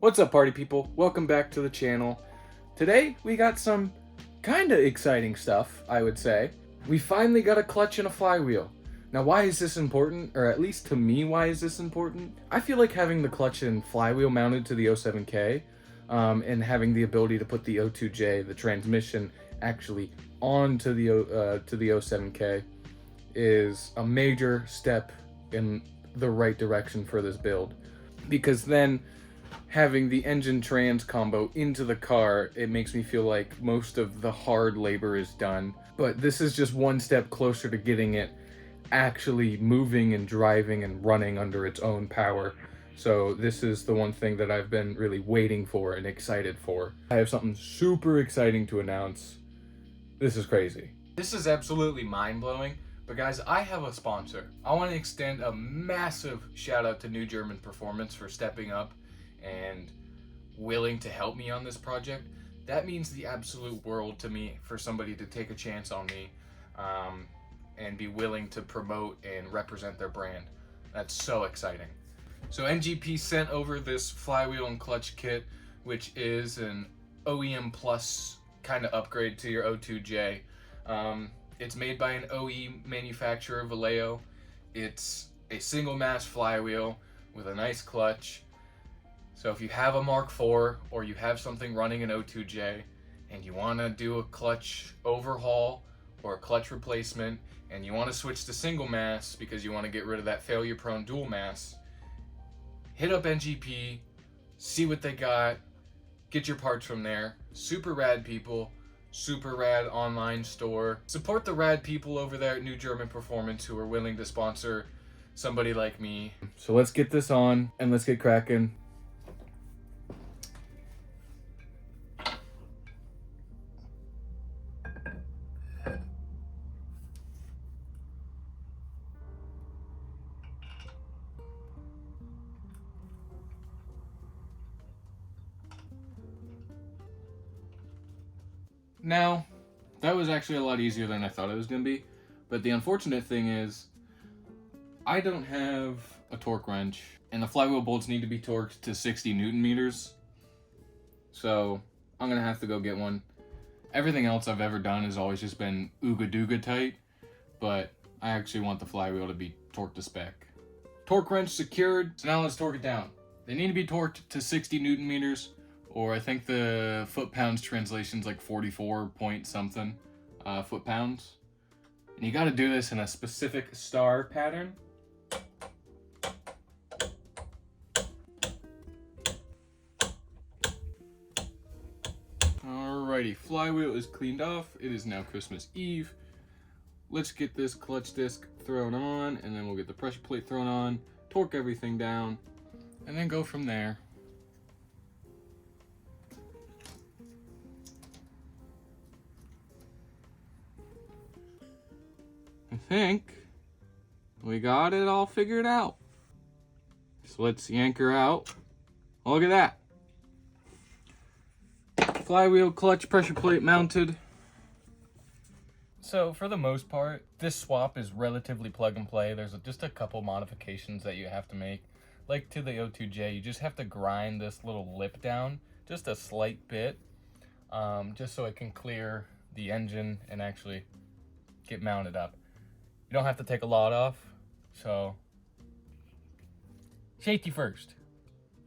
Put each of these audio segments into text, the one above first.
What's up, party people? Welcome back to the channel. Today we got some kinda exciting stuff, I would say. We finally got a clutch and a flywheel. Now, why is this important? Or at least to me, why is this important? I feel like having the clutch and flywheel mounted to the 07K and having the ability to put the O2J, the transmission, actually onto the 07K is a major step in the right direction for this build. Because then having the engine trans combo into the car, it makes me feel like most of the hard labor is done. But this is just one step closer to getting it actually moving and driving and running under its own power. So this is the one thing that I've been really waiting for and excited for. I have something super exciting to announce. This is crazy. This is absolutely mind-blowing. But guys, I have a sponsor. I want to extend a massive shout out to New German Performance for stepping up and willing to help me on this project. That means the absolute world to me for somebody to take a chance on me and be willing to promote and represent their brand. That's so exciting. So NGP sent over this flywheel and clutch kit, which is an OEM plus kind of upgrade to your O2J. It's made by an OE manufacturer, Vallejo. It's a single mass flywheel with a nice clutch. So if you have a Mark IV or you have something running an O2J and you want to do a clutch overhaul or a clutch replacement and you want to switch to single mass because you want to get rid of that failure prone dual mass, hit up NGP, see what they got, get your parts from there. Super rad people, super rad online store. Support the rad people over there at New German Performance who are willing to sponsor somebody like me. So let's get this on and let's get cracking. Now, that was actually a lot easier than I thought it was going to be, but the unfortunate thing is, I don't have a torque wrench, and the flywheel bolts need to be torqued to 60 Newton meters, so I'm going to have to go get one. Everything else I've ever done has always just been ooga dooga tight, but I actually want the flywheel to be torqued to spec. Torque wrench secured, so now let's torque it down. They need to be torqued to 60 Newton meters, or I think the foot-pounds translation's like 44 point something foot-pounds. And you gotta do this in a specific star pattern. Alrighty, flywheel is cleaned off. It is now Christmas Eve. Let's get this clutch disc thrown on, and then we'll get the pressure plate thrown on, torque everything down, and then go from there. I think we got it all figured out. So let's yank her out. Look at that. Flywheel, clutch, pressure plate mounted. So for the most part, this swap is relatively plug and play. There's just a couple modifications that you have to make. Like to the O2J, you just have to grind this little lip down just a slight bit, just so it can clear the engine and actually get mounted up. You don't have to take a lot off, so safety first.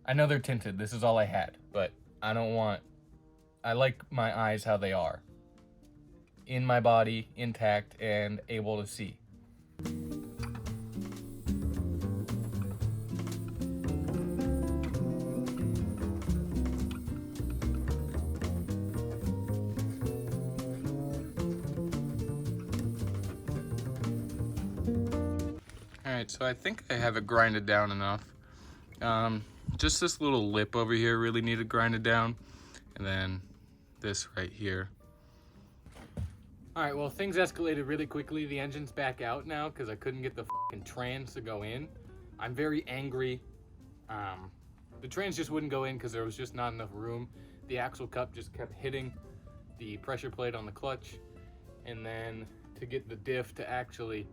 I know they're tinted, this is all I had, but I like my eyes how they are. In my body, intact, and able to see. Alright, so I think I have it grinded down enough. Just this little lip over here really needed grinded down. And then this right here. Alright, well, things escalated really quickly. The engine's back out now because I couldn't get the fucking trans to go in. I'm very angry. The trans just wouldn't go in because there was just not enough room. The axle cup just kept hitting the pressure plate on the clutch. And then to get the diff to actually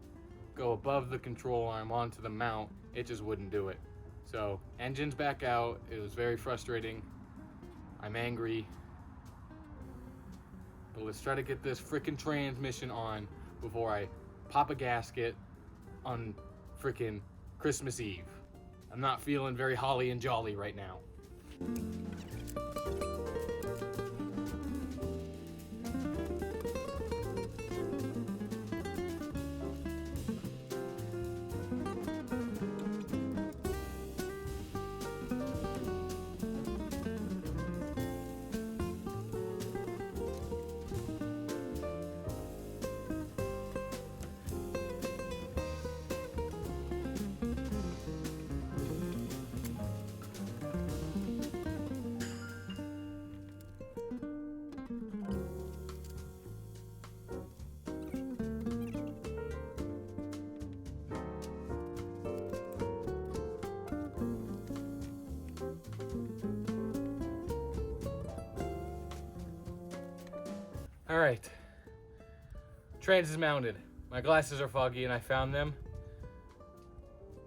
go above the control arm onto the mount, it just wouldn't do it. So, engine's back out. It was very frustrating. I'm angry. But let's try to get this freaking transmission on before I pop a gasket on freaking Christmas Eve. I'm not feeling very holly and jolly right now. All right, trans is mounted. My glasses are foggy and I found them.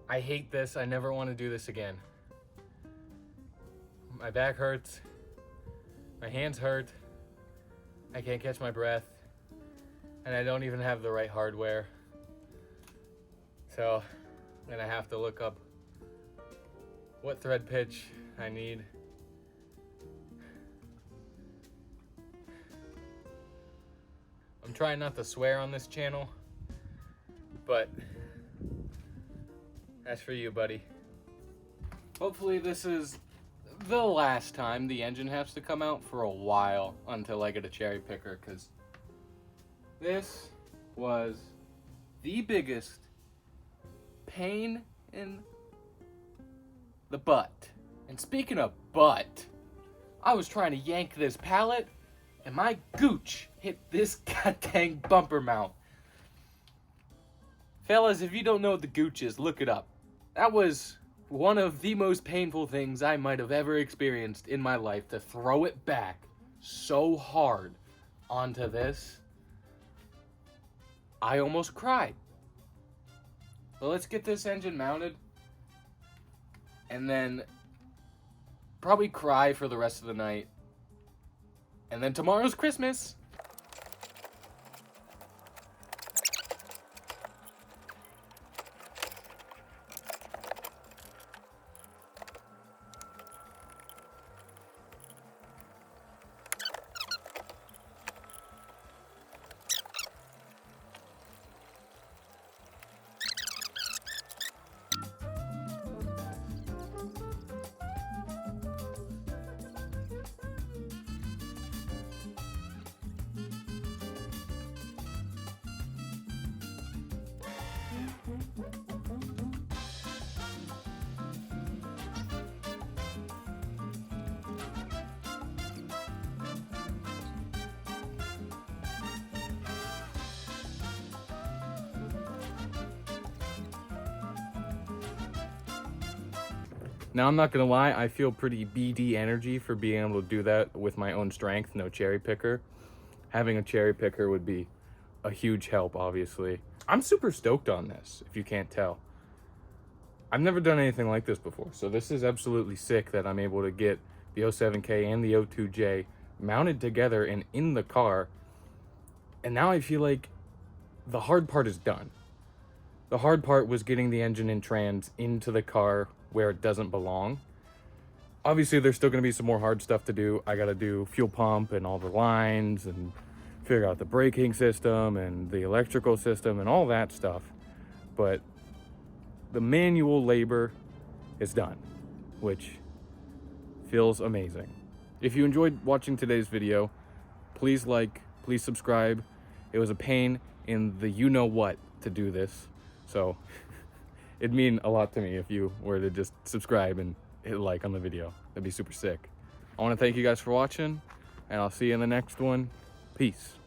I hate this. I never want to do this again. My back hurts. My hands hurt. I can't catch my breath. And I don't even have the right hardware. So I'm gonna have to look up what thread pitch I need. I'm trying not to swear on this channel, but that's for you, buddy. Hopefully this is the last time the engine has to come out for a while until I get a cherry picker, because this was the biggest pain in the butt. And speaking of butt, I was trying to yank this pallet and my gooch hit this goddamn bumper mount. Fellas, if you don't know what the gooch is, look it up. That was one of the most painful things I might have ever experienced in my life, to throw it back so hard onto this. I almost cried. But let's get this engine mounted and then probably cry for the rest of the night. And then tomorrow's Christmas. Now, I'm not gonna lie, I feel pretty BD energy for being able to do that with my own strength, no cherry picker. Having a cherry picker would be a huge help, obviously. I'm super stoked on this, if you can't tell. I've never done anything like this before, so this is absolutely sick that I'm able to get the 07K and the 02J mounted together and in the car. And now I feel like the hard part is done. The hard part was getting the engine and trans into the car where it doesn't belong. Obviously, there's still gonna be some more hard stuff to do. I gotta do fuel pump and all the lines and figure out the braking system and the electrical system and all that stuff. But the manual labor is done, which feels amazing. If you enjoyed watching today's video, please like, please subscribe. It was a pain in the you-know-what to do this, so it'd mean a lot to me if you were to just subscribe and hit like on the video. That'd be super sick. I want to thank you guys for watching, and I'll see you in the next one. Peace.